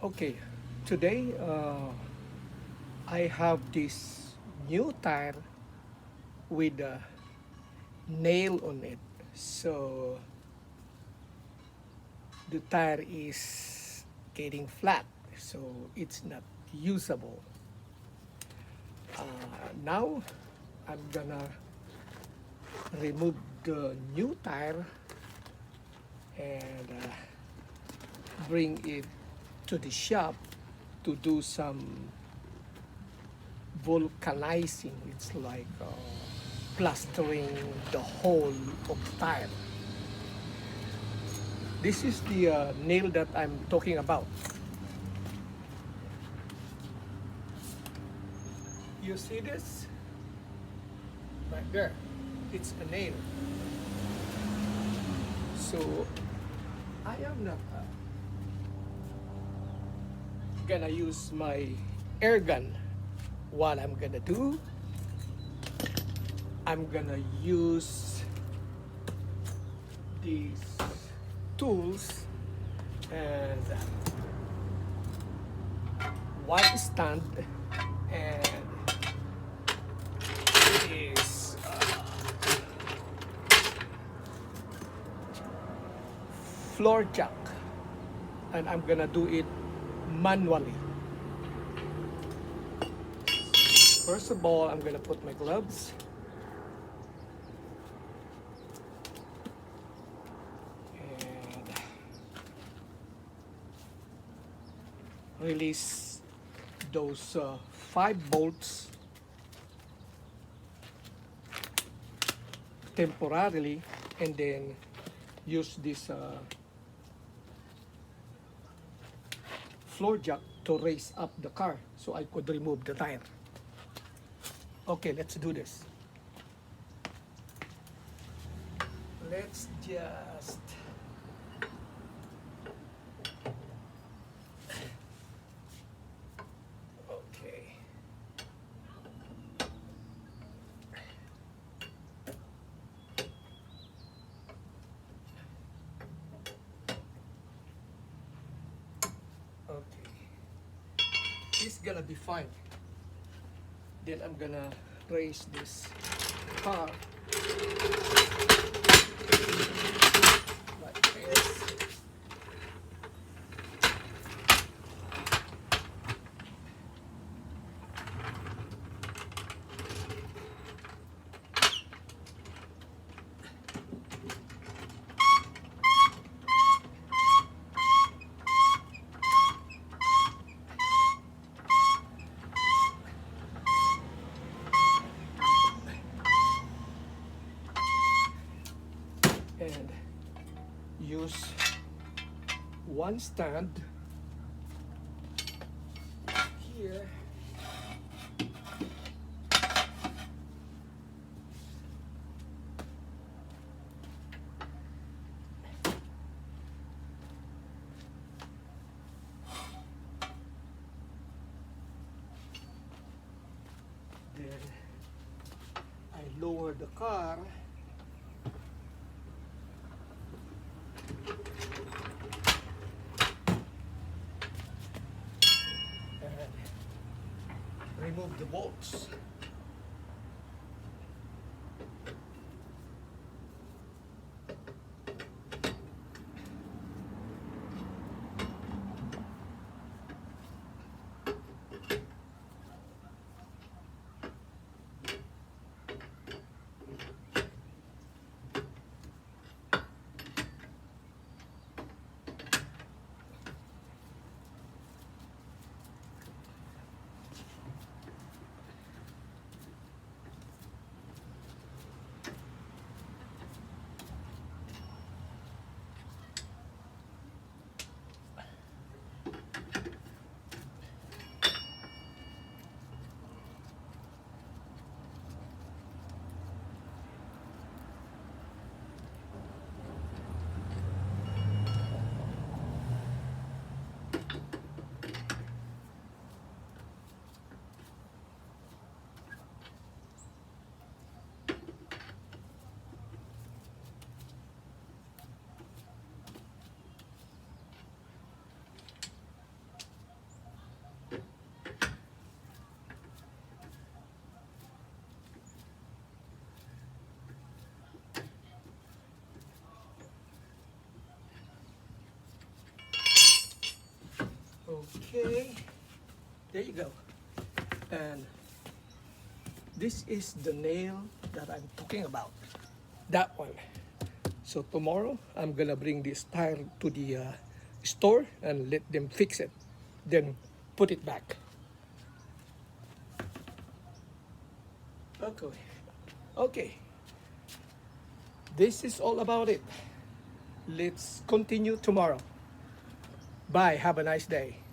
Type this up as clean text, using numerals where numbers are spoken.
Okay, today I have this new tire with a nail on it. So the tire is getting flat, so it's not usable. Now I'm gonna remove the new tire and bring it to the shop to do some vulcanizing. It's like plastering the whole of tire. This is the nail that I'm talking about. You see this? Right there. It's a nail. So I am not gonna use my air gun. What I'm gonna do, I'm gonna use these tools and one stand and this floor jack, and I'm gonna do it manually. First of all, I'm gonna put my gloves and release those 5 bolts temporarily, and then use this floor jack to raise up the car so I could remove the tire. Okay, let's do this. Let's just okay. Okay. It's gonna be fine. Then I'm gonna raise this car like this. And use one stand here then I lower the car and remove the bolts. Okay, there you go. And this is the nail that I'm talking about. That one. So tomorrow I'm gonna bring this tire to the store and let them fix it. Then put it back. Okay. Okay. This is all about it. Let's continue tomorrow. Bye. Have a nice day.